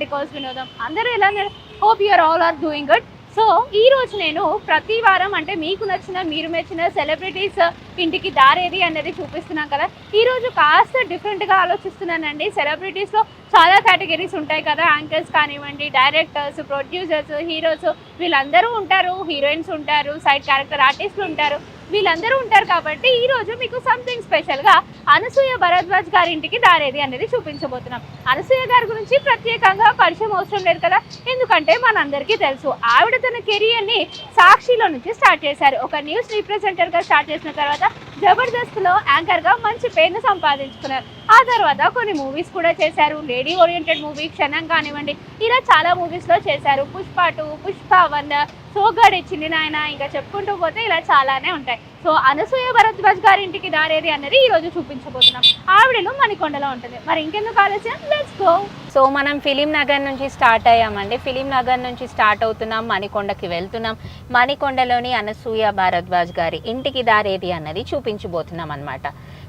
Records వినోదం అందరూ ఎలా ఉన్నారు? Hope you are all are doing good. So ఈ రోజు నేను ప్రతి వారం అంటే మీకు నచ్చిన మీరు మెచ్చిన సెలబ్రిటీస్ ఇంటికి దారేది అనేది చూపిస్తున్నాం కదా. ఈరోజు కాస్త డిఫరెంట్గా ఆలోచిస్తున్నానండి. సెలబ్రిటీస్లో చాలా కేటగిరీస్ ఉంటాయి కదా, యాంకర్స్ కానివ్వండి, డైరెక్టర్స్, ప్రొడ్యూసర్స్, హీరోస్, వీళ్ళందరూ ఉంటారు, హీరోయిన్స్ ఉంటారు, సైడ్ క్యారెక్టర్ ఆర్టిస్టులు ఉంటారు, వీళ్ళందరూ ఉంటారు. కాబట్టి ఈరోజు మీకు సంథింగ్ స్పెషల్గా అనసూయ భరద్వాజ్ గారి ఇంటికి దారేది అనేది చూపించబోతున్నాం. అనసూయ గారి గురించి ప్రత్యేకంగా పరిచయం అవసరం లేదు కదా, ఎందుకంటే మనందరికీ తెలుసు ఆవిడ తన కెరియర్ని సాక్షిలో నుంచి స్టార్ట్ చేశారు. ఒక న్యూస్ రిప్రజెంటర్గా స్టార్ట్ చేసిన తర్వాత జబర్దస్త్లో యాంకర్గా మంచి పేరును సంపాదించుకున్నారు. ఆ తర్వాత కొన్ని మూవీస్ కూడా చేశారు. లేడీ ఓరియంటెడ్ మూవీ క్షణం కానివ్వండి, ఇలా చాలా మూవీస్లో చేశారు. పుష్ప 2, పుష్ప 1, సోగ్గాడే చిన్ని నాయన, ఇంకా చెప్పుకుంటూ పోతే ఇలా చాలానే ఉంటాయి. సో అనసూయ భరద్వాజ్ గారి ఇంటికి దారేది అనేది ఈరోజు చూపించబోతున్నాం. ఆవిడలో మణికొండలో ఉంటుంది. మరి ఇంకెందుకు ఆలస్యం, లెట్స్ గో. సో మనం ఫిలిం నగర్ నుంచి స్టార్ట్ అయ్యామండి. ఫిలిం నగర్ నుంచి స్టార్ట్ అవుతున్నాం, మణికొండకి వెళ్తున్నాం. మణికొండలోని అనసూయ భరద్వాజ్ గారి ఇంటికి దారేది అన్నది చూపించబోతున్నాం అనమాట.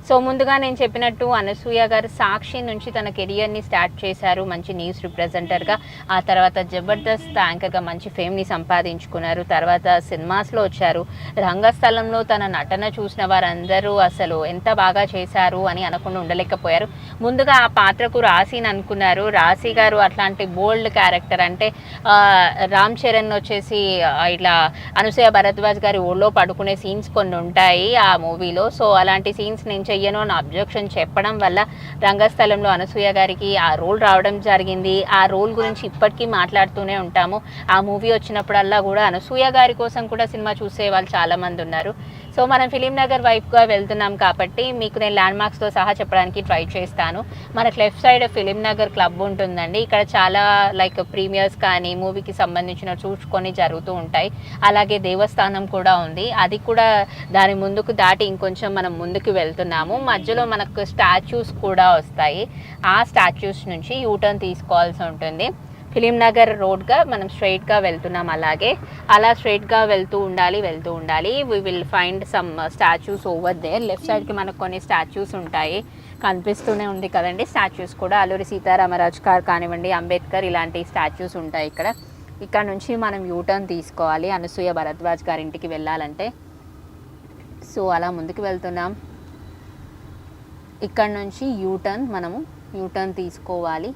సో ముందుగా నేను చెప్పినట్టు అనసూయ గారు సాక్షి నుంచి తన కెరియర్ని స్టార్ట్ చేశారు, మంచి న్యూస్ రిప్రజెంటర్గా. ఆ తర్వాత జబర్దస్త్ యాంకర్గా మంచి ఫేమ్ని సంపాదించుకున్నారు. తర్వాత సినిమాస్లో వచ్చారు. రంగస్థలంలో తన నటన చూసిన వారందరూ అసలు ఎంత బాగా చేశారు అని అనకుండా ఉండలేకపోయారు. ముందుగా ఆ పాత్రకు రాశిని అనుకున్నారు. రాశి గారు అట్లాంటి బోల్డ్ క్యారెక్టర్, అంటే రామ్ చరణ్ వచ్చేసి ఇట్లా అనసూయ భరద్వాజ్ గారి ఊళ్ళో పడుకునే సీన్స్ కొన్ని ఉంటాయి ఆ మూవీలో. సో అలాంటి సీన్స్ నేను చెయ్యను అని అబ్జెక్షన్ చెప్పడం వల్ల రంగస్థలంలో అనసూయ గారికి ఆ రోల్ రావడం జరిగింది. ఆ రోల్ గురించి ఇప్పటికీ మాట్లాడుతూనే ఉంటాము. ఆ మూవీ వచ్చినప్పుడల్లా కూడా అనసూయ గారి కోసం కూడా సినిమా చూసే వాళ్ళు చాలామంది ఉన్నారు. సో మనం ఫిలిం నగర్ వైపుగా వెళ్తున్నాం కాబట్టి మీకు నేను ల్యాండ్ మార్క్స్తో సహా చెప్పడానికి ట్రై చేస్తాను. మనకు left side film Nagar club ఉంటుందండి. ఇక్కడ చాలా లైక్ ప్రీమియర్స్ కానీ మూవీకి సంబంధించిన చూసుకొని జరుగుతూ ఉంటాయి. అలాగే దేవస్థానం కూడా ఉంది, అది కూడా దాని ముందుకు దాటి ఇంకొంచెం మనం ముందుకు వెళ్తున్నాము. మధ్యలో మనకు స్టాచ్యూస్ కూడా వస్తాయి. ఆ స్టాచ్యూస్ నుంచి యూటర్న్ తీసుకోవాల్సి ఉంటుంది. ఫిలిం నగర్ రోడ్గా మనం స్ట్రైట్గా వెళ్తున్నాం. అలా స్ట్రైట్గా వెళ్తూ ఉండాలి. We will find some statues over there. Left సైడ్కి మనకు కొన్ని స్టాచ్యూస్ ఉంటాయి, కనిపిస్తూనే ఉంది కదండి స్టాచ్యూస్ కూడా. అల్లూరి సీతారామరాజు గారు కానివ్వండి, అంబేద్కర్, ఇలాంటి స్టాచ్యూస్ ఉంటాయి ఇక్కడ నుంచి మనం యూటర్న్ తీసుకోవాలి అనసూయ భరద్వాజ్ గారి ఇంటికి వెళ్ళాలంటే. సో అలా ముందుకు వెళ్తున్నాం. ఇక్కడ నుంచి యూటర్న్ తీసుకోవాలి.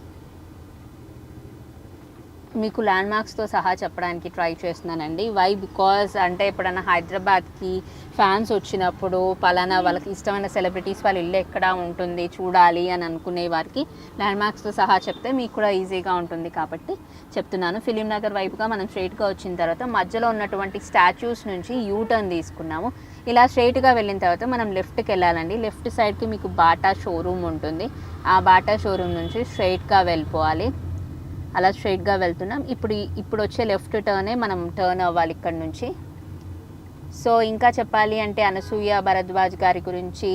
మీకు ల్యాండ్ మార్క్స్తో సహా చెప్పడానికి ట్రై చేస్తున్నానండి. వై బికాజ్ అంటే ఎప్పుడైనా హైదరాబాద్కి ఫ్యాన్స్ వచ్చినప్పుడు పలానా వాళ్ళకి ఇష్టమైన సెలబ్రిటీస్ వాళ్ళ ఇల్లు ఎక్కడ ఉంటుంది చూడాలి అని అనుకునే వారికి ల్యాండ్ మార్క్స్తో సహా చెప్తే మీకు కూడా ఈజీగా ఉంటుంది కాబట్టి చెప్తున్నాను. ఫిలిం నగర్ వైపుగా మనం స్ట్రైట్గా వచ్చిన తర్వాత మధ్యలో ఉన్నటువంటి స్టాచ్యూస్ నుంచి యూటర్న్ తీసుకున్నాము. ఇలా స్ట్రైట్గా వెళ్ళిన తర్వాత మనం లెఫ్ట్కి వెళ్ళాలండి. లెఫ్ట్ సైడ్కి మీకు బాటా షోరూమ్ ఉంటుంది. ఆ బాటా షోరూమ్ నుంచి స్ట్రైట్గా వెళ్ళిపోవాలి. అలా స్ట్రైట్గా వెళ్తున్నాం. ఇప్పుడు వచ్చే లెఫ్ట్ టర్నే మనం టర్న్ అవ్వాలి ఇక్కడ నుంచి. సో ఇంకా చెప్పాలి అంటే అనసూయ భరద్వాజ్ గారి గురించి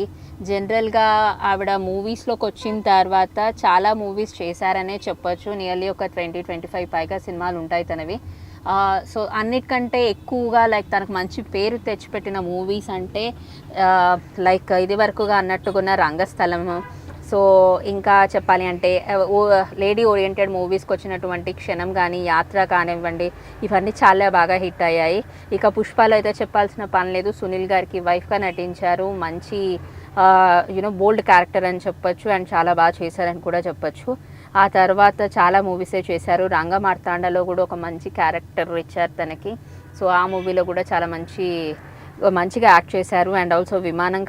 జనరల్గా ఆవిడ మూవీస్లోకి వచ్చిన తర్వాత చాలా మూవీస్ చేశారనే చెప్పొచ్చు. నియర్లీ ఒక 20-25 పైగా సినిమాలు ఉంటాయి తనవి. సో అన్నిటికంటే ఎక్కువగా లైక్ తనకు మంచి పేరు తెచ్చిపెట్టిన మూవీస్ అంటే లైక్ ఇది వరకుగా అన్నట్టుకున్న రంగస్థలము. సో ఇంకా చెప్పాలి అంటే లేడీ ఓరియంటెడ్ మూవీస్కి వచ్చినటువంటి క్షణం కానీ, యాత్ర కానివ్వండి, ఇవన్నీ చాలా బాగా హిట్ అయ్యాయి. ఇక పుష్పలో అయితే చెప్పాల్సిన పని లేదు. సునీల్ గారికి వైఫ్గా నటించారు. మంచి బోల్డ్ క్యారెక్టర్ అని చెప్పొచ్చు, అండ్ చాలా బాగా చేశారని కూడా చెప్పొచ్చు. ఆ తర్వాత చాలా మూవీసే చేశారు. రంగమార్తాండలో కూడా ఒక మంచి క్యారెక్టర్ ఇచ్చారు తనకి. సో ఆ మూవీలో కూడా చాలా మంచిగా యాక్ట్ చేశారు. అండ్ ఆల్సో విమానం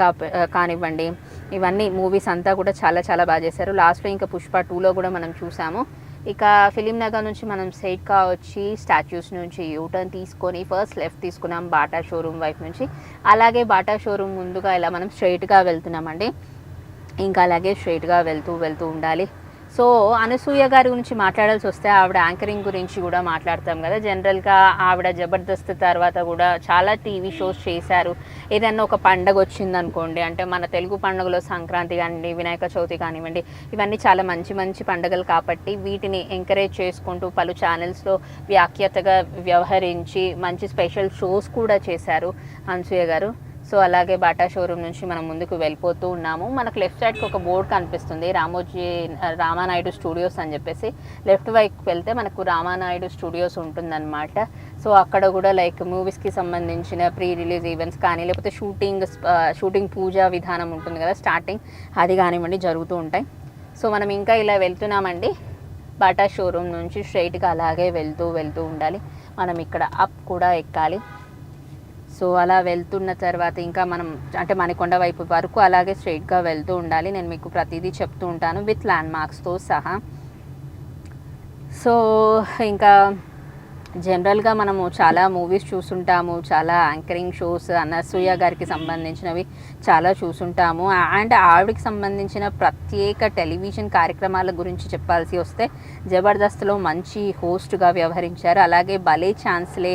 కానివ్వండి, ఇవన్నీ మూవీస్ అంతా కూడా చాలా చాలా బాగా చేశారు. లాస్ట్లో ఇంకా పుష్ప 2లో కూడా మనం చూసాము. ఇక ఫిలిం నగర్ నుంచి మనం స్ట్రైట్గా వచ్చి స్టాచ్యూస్ నుంచి యూటర్న్ తీసుకొని ఫస్ట్ లెఫ్ట్ తీసుకున్నాం బాటా షోరూమ్ వైపు నుంచి. అలాగే బాటా షోరూమ్ ముందుగా ఇలా మనం స్ట్రైట్గా వెళ్తున్నామండి. ఇంకా అలాగే స్ట్రైట్గా వెళ్తూ ఉండాలి. సో అనసూయ గారి గురించి మాట్లాడాల్సి వస్తే ఆవిడ యాంకరింగ్ గురించి కూడా మాట్లాడతాం కదా. జనరల్గా ఆవిడ జబర్దస్త్ తర్వాత కూడా చాలా టీవీ షోస్ చేశారు. ఏదన్నా ఒక పండగ వచ్చిందనుకోండి, అంటే మన తెలుగు పండుగలో సంక్రాంతి కానివ్వండి, వినాయక చవితి కానివ్వండి, ఇవన్నీ చాలా మంచి పండుగలు కాబట్టి వీటిని ఎంకరేజ్ చేసుకుంటూ పలు ఛానల్స్లో వ్యాఖ్యాతగా వ్యవహరించి మంచి స్పెషల్ షోస్ కూడా చేశారు అనసూయ గారు. సో అలాగే బాటా షోరూమ్ నుంచి మనం ముందుకు వెళ్ళిపోతూ ఉన్నాము. మనకు లెఫ్ట్ సైడ్కి ఒక బోర్డు కనిపిస్తుంది, రామానాయుడు స్టూడియోస్ అని చెప్పేసి. లెఫ్ట్ వైపుకి వెళ్తే మనకు రామానాయుడు స్టూడియోస్ ఉంటుందన్నమాట. సో అక్కడ కూడా లైక్ మూవీస్కి సంబంధించిన ప్రీ రిలీజ్ ఈవెంట్స్ కానీ, లేకపోతే షూటింగ్ పూజా విధానం ఉంటుంది కదా స్టార్టింగ్, అది కానివ్వండి జరుగుతూ ఉంటాయి. సో మనం ఇంకా ఇలా వెళ్తున్నామండి. బాటా షోరూమ్ నుంచి స్ట్రైట్గా అలాగే వెళ్తూ ఉండాలి. మనం ఇక్కడ అప్ కూడా ఎక్కాలి. సో అలా వెళ్తున్న తర్వాత ఇంకా మనం అంటే మణికొండ వైపు వరకు అలాగే స్ట్రైట్గా వెళ్తూ ఉండాలి. నేను మీకు ప్రతిదీ చెప్తూ ఉంటాను విత్ ల్యాండ్ మార్క్స్తో సహా. సో ఇంకా జనరల్గా మనము చాలా మూవీస్ చూసుంటాము, చాలా యాంకరింగ్ షోస్ అనసూయ గారికి సంబంధించినవి చాలా చూసుంటాము. అండ్ ఆవిడకి సంబంధించిన ప్రత్యేక టెలివిజన్ కార్యక్రమాల గురించి చెప్పాల్సి వస్తే జబర్దస్త్లో మంచి హోస్ట్గా వ్యవహరించారు. అలాగే భలే ఛాన్స్లే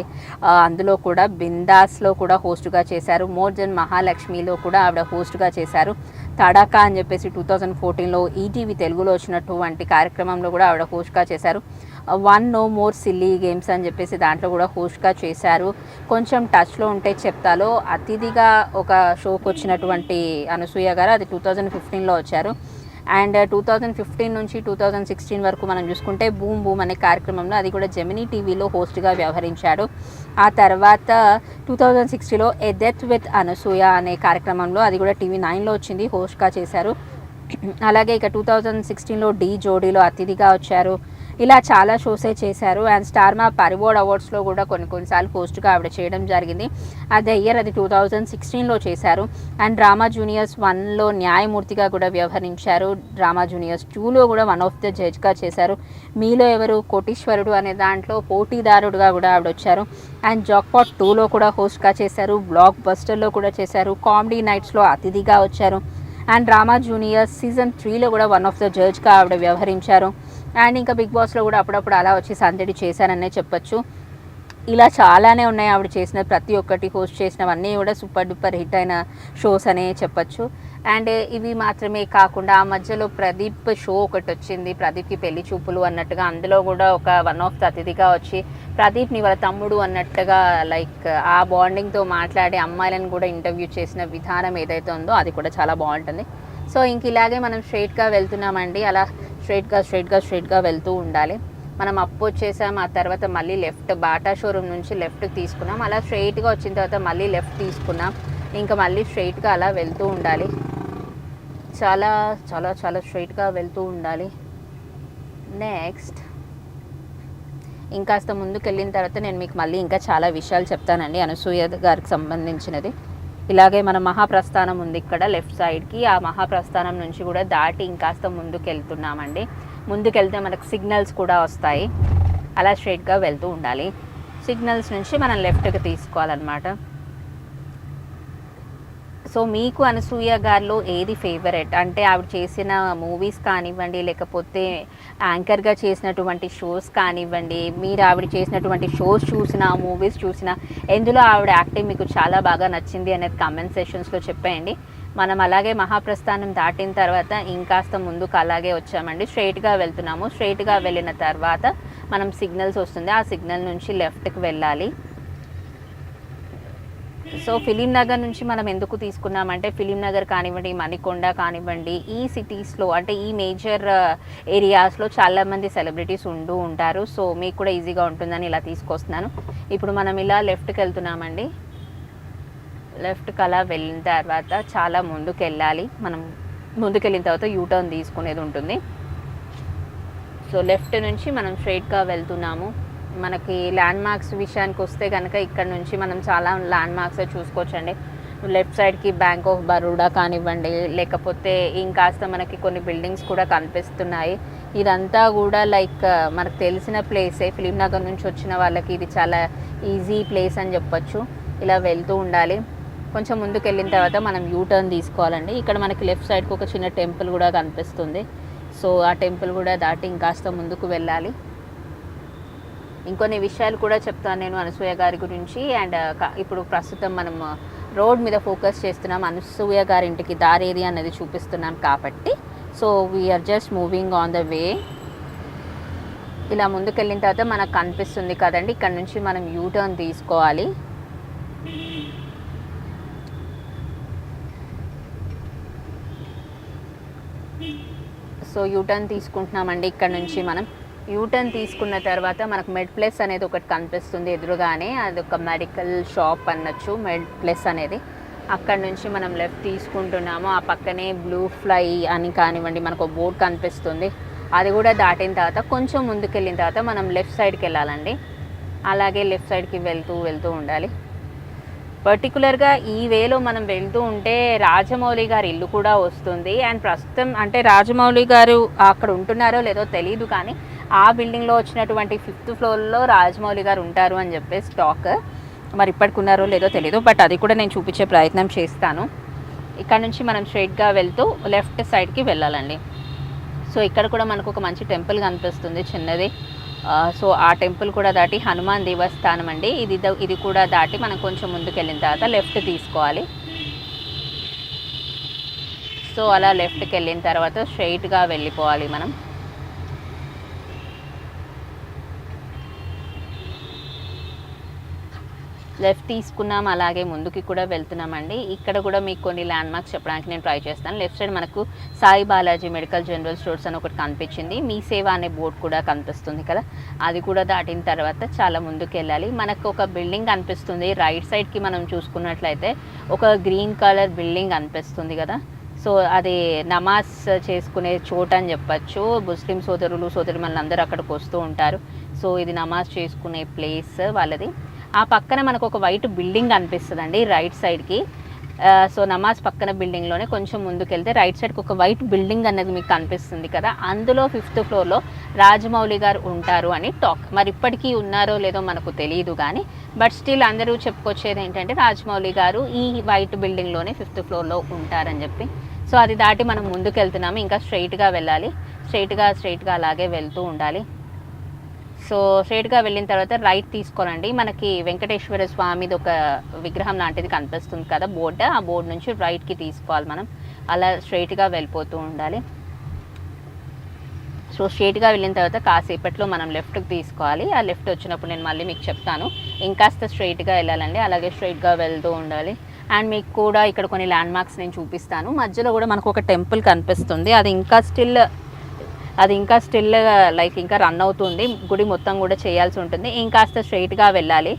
అందులో కూడా, బిందాస్లో కూడా హోస్ట్గా చేశారు. మోర్ దెన్ మహాలక్ష్మిలో కూడా ఆవిడ హోస్ట్గా చేశారు. తడాకా అని చెప్పేసి 2014లో ఈటీవీ తెలుగులో వచ్చినటువంటి కార్యక్రమంలో కూడా ఆవిడ హోస్ట్గా చేశారు. One no more silly games అని చెప్పేసి దాంట్లో కూడా హోస్ట్గా చేశారు. కొంచెం టచ్లో ఉంటే చెప్తాలో అతిథిగా ఒక షోకి వచ్చినటువంటి అనసూయ గారు, అది 2015లో వచ్చారు. అండ్ 2015 నుంచి 2016 వరకు మనం చూసుకుంటే బూమ్ బూమ్ అనే కార్యక్రమంలో, అది కూడా జెమినీ టీవీలో హోస్ట్గా వ్యవహరించాడు. ఆ తర్వాత 2016లో ఎ డెత్ విత్ అనసూయ అనే కార్యక్రమంలో, అది కూడా TV9లో వచ్చింది, హోస్ట్గా చేశారు. అలాగే ఇక 2016లో డి జోడీలో అతిథిగా వచ్చారు. ఇలా చాలా షోసే చేశారు. అండ్ స్టార్ మా పరివోర్డ్ అవార్డ్స్లో కూడా కొన్నిసార్లు హోస్ట్గా ఆవిడ చేయడం జరిగింది. అదే ఇయర్ అది 2016లో చేశారు. అండ్ డ్రామా జూనియర్స్ 1లో న్యాయమూర్తిగా కూడా వ్యవహరించారు. డ్రామా జూనియర్స్ 2లో కూడా వన్ ఆఫ్ ద జడ్జ్గా చేశారు. మీలో ఎవరు కోటీశ్వరుడు అనే దాంట్లో పోటీదారుడుగా కూడా ఆవిడ వచ్చారు. అండ్ జాక్పాట్ 2లో కూడా హోస్ట్గా చేశారు. బ్లాక్ బస్టర్లో కూడా చేశారు. కామెడీ నైట్స్లో అతిథిగా వచ్చారు. అండ్ డ్రామా జూనియర్స్ సీజన్ 3లో కూడా వన్ ఆఫ్ ద జడ్జ్గా ఆవిడ వ్యవహరించారు. అండ్ ఇంకా బిగ్ బాస్లో కూడా అప్పుడప్పుడు అలా వచ్చి సందడి చేశారనే చెప్పొచ్చు. ఇలా చాలానే ఉన్నాయి ఆవిడ చేసిన ప్రతి ఒక్కటి, హోస్ట్ చేసినవన్నీ కూడా సూపర్ డూపర్ హిట్ అయిన షోస్ అనే చెప్పొచ్చు. అండ్ ఇవి మాత్రమే కాకుండా ఆ మధ్యలో ప్రదీప్ షో ఒకటి వచ్చింది, ప్రదీప్కి పెళ్లి చూపులు అన్నట్టుగా. అందులో కూడా ఒక వన్ ఆఫ్ ద అతిథిగా వచ్చి ప్రదీప్ని వాళ్ళ తమ్ముడు అన్నట్టుగా లైక్ ఆ బాండింగ్తో మాట్లాడి అమ్మాయిలను కూడా ఇంటర్వ్యూ చేసిన విధానం ఏదైతే ఉందో అది కూడా చాలా బాగుంటుంది. సో ఇంక ఇలాగే మనం స్ట్రైట్గా వెళ్తున్నామండి. అలా స్ట్రైట్గా వెళ్తూ ఉండాలి. మనం అప్ వచ్చేసాం, ఆ తర్వాత మళ్ళీ లెఫ్ట్, బాటా షోరూమ్ నుంచి లెఫ్ట్ తీసుకున్నాం. అలా స్ట్రైట్గా వచ్చిన తర్వాత మళ్ళీ లెఫ్ట్ తీసుకున్నాం. ఇంకా మళ్ళీ స్ట్రైట్గా అలా వెళ్తూ ఉండాలి. చాలా చాలా చాలా స్ట్రైట్గా వెళ్తూ ఉండాలి. నెక్స్ట్ ఇంకాస్త ముందుకు వెళ్ళిన తర్వాత నేను మీకు మళ్ళీ ఇంకా చాలా విషయాలు చెప్తానండి అనసూయ గారికి సంబంధించినది. ఇలాగే మన మహాప్రస్థానం ఉంది ఇక్కడ లెఫ్ట్ సైడ్కి. ఆ మహాప్రస్థానం నుంచి కూడా దాటి ఇంకాస్త ముందుకు వెళ్తున్నామండి. ముందుకెళ్తే మనకు సిగ్నల్స్ కూడా వస్తాయి. అలా స్ట్రైట్గా వెళ్తూ ఉండాలి. సిగ్నల్స్ నుంచి మనం లెఫ్ట్కి తీసుకోవాలన్నమాట. సో మీకు అనసూయ గారిలో ఏది ఫేవరెట్ అంటే ఆవిడ చేసిన మూవీస్ కానివ్వండి, లేకపోతే యాంకర్గా చేసినటువంటి షోస్ కానివ్వండి, మీరు ఆవిడ చేసినటువంటి షోస్ చూసినా, మూవీస్ చూసినా, ఎందులో ఆవిడ యాక్టింగ్ మీకు చాలా బాగా నచ్చింది అనేది కామెంట్ సెషన్స్లో చెప్పేయండి. మనం అలాగే మహాప్రస్థానం దాటిన తర్వాత ఇంకాస్త ముందుకు అలాగే వచ్చామండి. స్ట్రైట్గా వెళ్తున్నాము. స్ట్రైట్గా వెళ్ళిన తర్వాత మనం సిగ్నల్స్ వస్తుంది, ఆ సిగ్నల్ నుంచి లెఫ్ట్కి వెళ్ళాలి. సో ఫిలిం నగర్ నుంచి మనం ఎందుకు తీసుకున్నామంటే, ఫిలిం నగర్ కానివ్వండి, మణికొండ కానివ్వండి, ఈ సిటీస్లో అంటే ఈ మేజర్ ఏరియాస్లో చాలామంది సెలబ్రిటీస్ ఉంటారు. సో మీకు కూడా ఈజీగా ఉంటుందని ఇలా తీసుకొస్తున్నాను. ఇప్పుడు మనం ఇలా లెఫ్ట్కి వెళ్తున్నామండి. లెఫ్ట్కి అలా వెళ్ళిన తర్వాత చాలా ముందుకు వెళ్ళాలి. మనం ముందుకు వెళ్ళిన తర్వాత యూటర్న్ తీసుకునేది ఉంటుంది. సో లెఫ్ట్ నుంచి మనం స్ట్రైట్గా వెళ్తున్నాము. మనకి ల్యాండ్ మార్క్స్ విషయానికి వస్తే కనుక ఇక్కడ నుంచి మనం చాలా ల్యాండ్ మార్క్స్ చూసుకోవచ్చండి. లెఫ్ట్ సైడ్కి బ్యాంక్ ఆఫ్ బరోడా కానివ్వండి, లేకపోతే ఇంకాస్త మనకి కొన్ని బిల్డింగ్స్ కూడా కనిపిస్తున్నాయి. ఇదంతా కూడా లైక్ మనకు తెలిసిన ప్లేసే. ఫిలిం నగర్ నుంచి వచ్చిన వాళ్ళకి ఇది చాలా ఈజీ ప్లేస్ అని చెప్పొచ్చు. ఇలా వెళ్తూ ఉండాలి. కొంచెం ముందుకు వెళ్ళిన తర్వాత మనం యూటర్న్ తీసుకోవాలండి. ఇక్కడ మనకి లెఫ్ట్ సైడ్కి ఒక చిన్న టెంపుల్ కూడా కనిపిస్తుంది. సో ఆ టెంపుల్ కూడా దాటి ఇంకాస్త ముందుకు వెళ్ళాలి. ఇంకొన్ని విషయాలు కూడా చెప్తాను నేను అనసూయ గారి గురించి. అండ్ ఇప్పుడు ప్రస్తుతం మనం రోడ్ మీద ఫోకస్ చేస్తున్నాం, అనసూయ గారి ఇంటికి దారి ఏది అనేది చూపిస్తున్నాం కాబట్టి. So we are just moving on the way. ఇలా ముందుకు వెళ్ళిన తర్వాత మనకు కనిపిస్తుంది కదండి, ఇక్కడ నుంచి మనం యూటర్న్ తీసుకోవాలి. సో యూటర్న్ తీసుకుంటున్నామండి. ఇక్కడ నుంచి మనం యూటర్న్ తీసుకున్న తర్వాత మనకు మెడ్ ప్లస్ అనేది ఒకటి కనిపిస్తుంది ఎదురుగానే, అది ఒక మెడికల్ షాప్ అనొచ్చు మెడ్ ప్లస్ అనేది. అక్కడ నుంచి మనం లెఫ్ట్ తీసుకుంటున్నాము. ఆ పక్కనే బ్లూ ఫ్లై అని కానివ్వండి మనకు బోర్డు కనిపిస్తుంది. అది కూడా దాటిన తర్వాత కొంచెం ముందుకు వెళ్ళిన తర్వాత మనం లెఫ్ట్ సైడ్కి వెళ్ళాలండి. అలాగే లెఫ్ట్ సైడ్కి వెళ్తూ ఉండాలి. పర్టికులర్గా ఈ వేలో మనం వెళ్తూ ఉంటే రాజమౌళి గారి ఇల్లు కూడా వస్తుంది. అండ్ ప్రస్తుతం అంటే రాజమౌళి గారు అక్కడ ఉంటున్నారో లేదో తెలియదు, కానీ ఆ బిల్డింగ్లో వచ్చినటువంటి 5th ఫ్లోర్లో రాజమౌళి గారు ఉంటారు అని చెప్పేసి టాక్. మరి ఇప్పటికి ఉన్నారో లేదో తెలియదు, బట్ అది కూడా నేను చూపించే ప్రయత్నం చేస్తాను. ఇక్కడ నుంచి మనం స్ట్రైట్గా వెళ్తూ లెఫ్ట్ సైడ్కి వెళ్ళాలండి. సో ఇక్కడ కూడా మనకు ఒక మంచి టెంపుల్ కనిపిస్తుంది చిన్నది. సో ఆ టెంపుల్ కూడా దాటి హనుమాన్ దేవస్థానం అండి. ఇది కూడా దాటి మనం కొంచెం ముందుకు వెళ్ళిన తర్వాత లెఫ్ట్ తీసుకోవాలి. సో అలా లెఫ్ట్కి వెళ్ళిన తర్వాత స్ట్రైట్గా వెళ్ళిపోవాలి మనం. లెఫ్ట్ తీసుకున్నాం, అలాగే ముందుకి కూడా వెళ్తున్నామండి. ఇక్కడ కూడా మీకు కొన్ని ల్యాండ్ మార్క్స్ చెప్పడానికి నేను ట్రై చేస్తాను. లెఫ్ట్ సైడ్ మనకు Sai Balaji medical general stores అని ఒకటి కనిపించింది. మీ సేవ అనే బోర్డు కూడా కనిపిస్తుంది కదా, అది కూడా దాటిన తర్వాత చాలా ముందుకు వెళ్ళాలి. మనకు ఒక బిల్డింగ్ కనిపిస్తుంది రైట్ సైడ్కి. మనం చూసుకున్నట్లయితే ఒక గ్రీన్ కలర్ బిల్డింగ్ కనిపిస్తుంది కదా. సో అది నమాజ్ చేసుకునే చోటు అని చెప్పచ్చు. ముస్లిం సోదరులు అందరూ అక్కడికి వస్తూ ఉంటారు. సో ఇది నమాజ్ చేసుకునే ప్లేస్ వాళ్ళది. ఆ పక్కన మనకు ఒక వైట్ బిల్డింగ్ కనిపిస్తుందండి రైట్ సైడ్కి. సో నమాజ్ పక్కన బిల్డింగ్లోనే కొంచెం ముందుకు వెళ్తే రైట్ సైడ్కి ఒక వైట్ బిల్డింగ్ అనేది మీకు కనిపిస్తుంది కదా, అందులో 5th ఫ్లోర్లో రాజమౌళి గారు ఉంటారు అని టాక్. మరి ఇప్పటికీ ఉన్నారో లేదో మనకు తెలియదు, కానీ బట్ స్టిల్ అందరూ చెప్పుకొచ్చేది ఏంటంటే రాజమౌళి గారు ఈ వైట్ బిల్డింగ్లోనే 5th ఫ్లోర్లో ఉంటారని చెప్పి. సో అది దాటి మనం ముందుకు వెళ్తున్నాము. ఇంకా స్ట్రైట్గా వెళ్ళాలి. స్ట్రైట్గా అలాగే వెళ్తూ ఉండాలి. సో స్ట్రైట్గా వెళ్ళిన తర్వాత రైట్ తీసుకోనండి. మనకి వెంకటేశ్వర స్వామిది ఒక విగ్రహం లాంటిది కనిపిస్తుంది కదా బోర్డు, ఆ బోర్డు నుంచి రైట్కి తీసుకోవాలి మనం. అలా స్ట్రైట్గా వెళ్ళిపోతూ ఉండాలి. సో స్ట్రైట్గా వెళ్ళిన తర్వాత కాసేపట్లో మనం లెఫ్ట్కి తీసుకోవాలి. ఆ లెఫ్ట్ వచ్చినప్పుడు నేను మళ్ళీ మీకు చెప్తాను. ఇంకాస్త స్ట్రైట్గా వెళ్ళాలండి, అలాగే స్ట్రైట్గా వెళ్తూ ఉండాలి. అండ్ మీకు కూడా ఇక్కడ కొన్ని ల్యాండ్ మార్క్స్ నేను చూపిస్తాను. మధ్యలో కూడా మనకు ఒక టెంపుల్ కనిపిస్తుంది. అది ఇంకా స్టిల్ లైక్ ఇంకా రన్ అవుతుంది. గుడి మొత్తం కూడా చేయాల్సి ఉంటుంది. ఇంకాస్త స్ట్రైట్గా వెళ్ళాలి.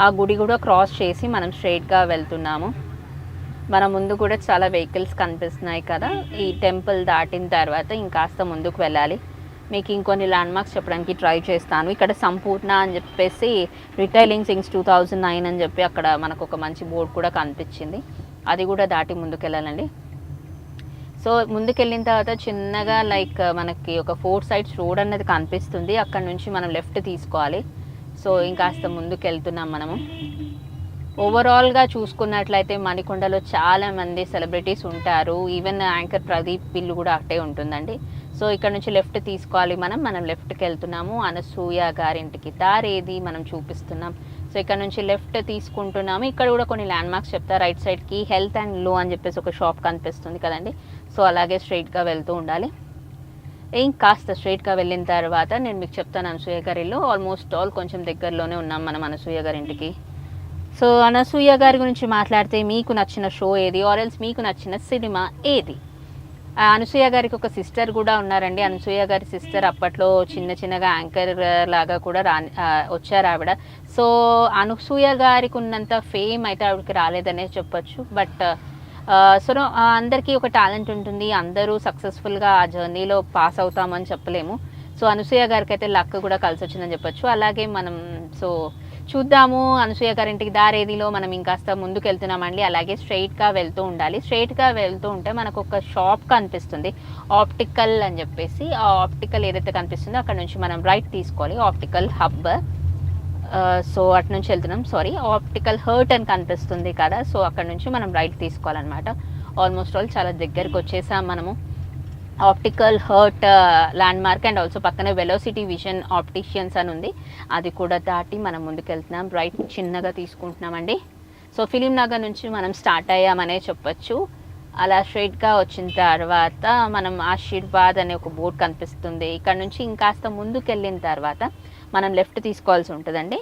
ఆ గుడి కూడా క్రాస్ చేసి మనం స్ట్రైట్గా వెళ్తున్నాము. మన ముందు కూడా చాలా వెహికల్స్ కనిపిస్తున్నాయి కదా. ఈ టెంపుల్ దాటిన తర్వాత ఇంకాస్త ముందుకు వెళ్ళాలి. మీకు ఇంకొన్ని ల్యాండ్ మార్క్స్ చెప్పడానికి ట్రై చేస్తాను. ఇక్కడ సంపూర్ణ అని చెప్పేసి రిటైలింగ్ సింగ్స్ 2009 అని చెప్పి అక్కడ మనకు ఒక మంచి బోర్డు కూడా కనిపించింది. అది కూడా దాటి ముందుకు వెళ్ళాలండి. సో ముందుకెళ్ళిన తర్వాత చిన్నగా లైక్ మనకి ఒక 4 sides రోడ్ అనేది కనిపిస్తుంది. అక్కడ నుంచి మనం లెఫ్ట్ తీసుకోవాలి. సో ఇంకాస్త ముందుకు వెళ్తున్నాం మనము. ఓవరాల్గా చూసుకున్నట్లయితే మణికొండలో చాలామంది సెలబ్రిటీస్ ఉంటారు. ఈవెన్ యాంకర్ ప్రదీప్ ఇల్లు కూడా అట్టే ఉంటుందండి. సో ఇక్కడ నుంచి లెఫ్ట్ తీసుకోవాలి మనం లెఫ్ట్కి వెళ్తున్నాము. అనసూయ గారింటికి దారేది మనం చూపిస్తున్నాం. సో ఇక్కడ నుంచి లెఫ్ట్ తీసుకుంటున్నాము. ఇక్కడ కూడా కొన్ని ల్యాండ్ మార్క్స్ చెప్తా. రైట్ సైడ్కి హెల్త్ అండ్ లో అని చెప్పేసి ఒక షాప్ కనిపిస్తుంది కదండి. సో అలాగే స్ట్రైట్గా వెళ్తూ ఉండాలి. ఇంకాస్త స్ట్రైట్గా వెళ్ళిన తర్వాత నేను మీకు చెప్తాను అనసూయ గారి ఇల్లు. ఆల్మోస్ట్ ఆల్ కొంచెం దగ్గరలోనే ఉన్నాం మనం అనసూయ గారింటికి. సో అనసూయ గారి గురించి మాట్లాడితే మీకు నచ్చిన షో ఏది, ఆర్ ఎల్స్ మీకు నచ్చిన సినిమా ఏది? అనసూయ గారికి ఒక సిస్టర్ కూడా ఉన్నారండి. అనసూయ గారి సిస్టర్ అప్పట్లో చిన్నగా యాంకర్ లాగా కూడా వచ్చారు ఆవిడ. సో అనసూయ గారికి ఉన్నంత ఫేమ్ అయితే ఆవిడకి రాలేదనే చెప్పొచ్చు. బట్ సో అందరికీ ఒక టాలెంట్ ఉంటుంది. అందరూ సక్సెస్ఫుల్గా ఆ జర్నీలో పాస్ అవుతామని చెప్పలేము. సో అనసూయ గారికి అయితే లక్ కూడా కలిసి వచ్చిందని చెప్పొచ్చు. అలాగే మనం సో చూద్దాము అనసూయ గారింటికి దారేదిలో మనం ఇంకాస్త ముందుకు వెళ్తున్నామండి. అలాగే స్ట్రైట్గా వెళ్తూ ఉండాలి. స్ట్రైట్గా వెళ్తూ ఉంటే మనకు ఒక షాప్ కనిపిస్తుంది ఆప్టికల్ అని చెప్పేసి. ఆ ఆప్టికల్ ఏదైతే కనిపిస్తుందో అక్కడ నుంచి మనం రైట్ తీసుకోవాలి. Optical hub. సో అటు నుంచి వెళ్తున్నాం. ఆప్టికల్ హర్ట్ అని కనిపిస్తుంది కదా. సో అక్కడ నుంచి మనం రైట్ తీసుకోవాలన్నమాట. ఆల్మోస్ట్ ఆల్ చాలా దగ్గరకు వచ్చేసాం మనము. Optical hurt land mark and also పక్కనే వెలోసిటీ విజన్ ఆప్టిషియన్స్ అని ఉంది. అది కూడా దాటి మనం ముందుకు వెళ్తున్నాం. రైట్ చిన్నగా తీసుకుంటున్నామండి. సో ఫిలిం నగర్ నుంచి మనం స్టార్ట్ అయ్యామనే చెప్పచ్చు. అలా స్ట్రైట్గా వచ్చిన తర్వాత మనం ఆశీర్వాద్ అనే ఒక బోర్డు కనిపిస్తుంది. ఇక్కడ నుంచి ఇంకాస్త ముందుకు వెళ్ళిన తర్వాత మనం లెఫ్ట్ తీసుకోవాల్సి ఉంటుందండి.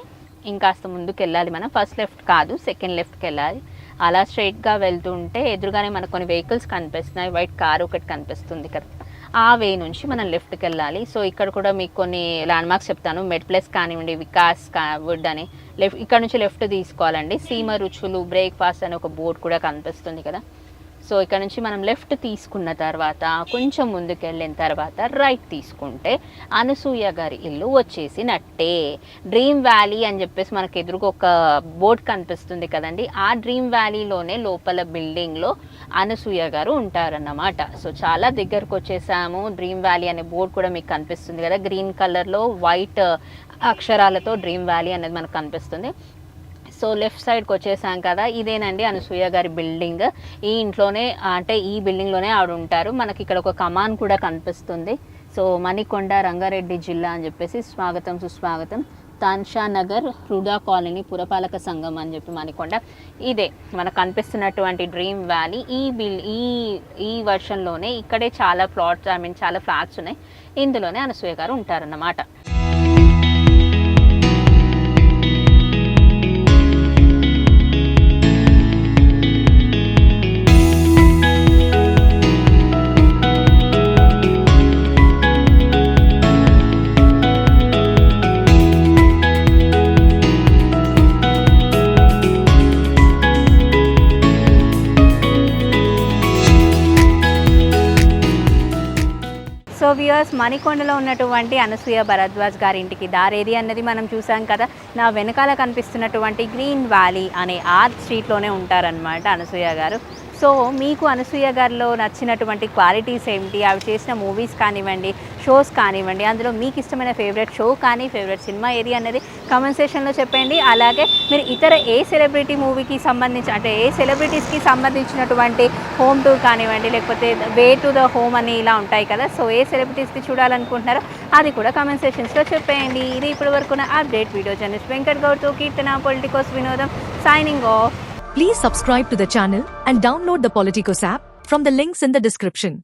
ఇంకాస్త ముందుకు వెళ్ళాలి మనం. ఫస్ట్ లెఫ్ట్ కాదు, సెకండ్ లెఫ్ట్కి వెళ్ళాలి. అలా స్ట్రైట్గా వెళ్తుంటే ఎదురుగానే మనకు కొన్ని వెహికల్స్ కనిపిస్తున్నాయి. వైట్ కారు ఒకటి కనిపిస్తుంది కదా, ఆ వే నుంచి మనం లెఫ్ట్కి వెళ్ళాలి. సో ఇక్కడ కూడా మీకు కొన్ని ల్యాండ్ మార్క్స్ చెప్తాను. మెడ్ ప్లస్ కానివ్వండి, వికాస్ వుడ్ అని ఇక్కడ నుంచి లెఫ్ట్ తీసుకోవాలండి. సీమ రుచులు బ్రేక్ఫాస్ట్ అని ఒక బోర్డు కూడా కనిపిస్తుంది కదా. సో ఇక్కడ నుంచి మనం లెఫ్ట్ తీసుకున్న తర్వాత కొంచెం ముందుకు వెళ్ళిన తర్వాత రైట్ తీసుకుంటే అనసూయ గారి ఇల్లు వచ్చేసినట్టే. డ్రీమ్ వ్యాలీ అని చెప్పేసి మనకు ఎదురుగా ఒక బోర్డ్ కనిపిస్తుంది కదండి. ఆ డ్రీమ్ వ్యాలీలోనే లోపల బిల్డింగ్లో అనసూయ గారు ఉంటారన్నమాట. సో చాలా దగ్గరకు వచ్చేసాము. డ్రీమ్ వ్యాలీ అనే బోర్డు కూడా మీకు కనిపిస్తుంది కదా, గ్రీన్ కలర్లో వైట్ అక్షరాలతో డ్రీమ్ వ్యాలీ అనేది మనకు కనిపిస్తుంది. సో లెఫ్ట్ సైడ్కి వచ్చేసాం కదా, ఇదేనండి అనసూయ గారి బిల్డింగ్. ఈ ఇంట్లోనే అంటే ఈ బిల్డింగ్లోనే ఆవిడ ఉంటారు. మనకి ఇక్కడ ఒక కమాన్ కూడా కనిపిస్తుంది. సో మణికొండ రంగారెడ్డి జిల్లా అని చెప్పేసి స్వాగతం సుస్వాగతం, తాన్షా నగర్ హృదా కాలనీ పురపాలక సంఘం అని చెప్పి మణికొండ. ఇదే మనకు కనిపిస్తున్నటువంటి డ్రీమ్ వ్యాలీ. ఈ వర్షన్లోనే ఇక్కడే చాలా ప్లాట్స్ చాలా ఫ్లాట్స్ ఉన్నాయి. ఇందులోనే అనసూయ గారు ఉంటారన్నమాట. సో వ్యూయర్స్, మణికొండలో ఉన్నటువంటి అనసూయ భరద్వాజ్ గారి ఇంటికి దారేది అన్నది మనం చూసాం కదా. నా వెనకాల కనిపిస్తున్నటువంటి గ్రీన్ వ్యాలీ అనే ఆర్ట్ స్ట్రీట్లోనే ఉంటారనమాట అనసూయ గారు. సో మీకు అనసూయ గారిలో నచ్చినటువంటి క్వాలిటీస్ ఏమిటి, అవి చేసిన మూవీస్ కానివ్వండి, షోస్ కానివ్వండి, అందులో మీకు ఇష్టమైన ఫేవరెట్ షో కానీ ఫేవరెట్ సినిమా ఏది అనేది కామెంట్ సెక్షన్లో చెప్పండి. అలాగే మీరు ఇతర ఏ సెలబ్రిటీ మూవీకి సంబంధించి అంటే ఏ సెలబ్రిటీస్కి సంబంధించినటువంటి హోమ్ టూర్ కానివ్వండి, లేకపోతే వే టు ద హోమ్ అని ఇలా ఉంటాయి కదా. సో ఏ సెలబ్రిటీస్కి చూడాలనుకుంటున్నారో అది కూడా కామెంట్ సెక్షన్స్లో చెప్పేయండి. ఇది ఇప్పటి వరకు అప్డేట్ వీడియో జర్నలిస్ట్ వెంకట్ గౌడ్తో కీర్తన పొలిటికోస్ వినోదం signing off. Please subscribe to the channel and download the Politicos app from the links in the description.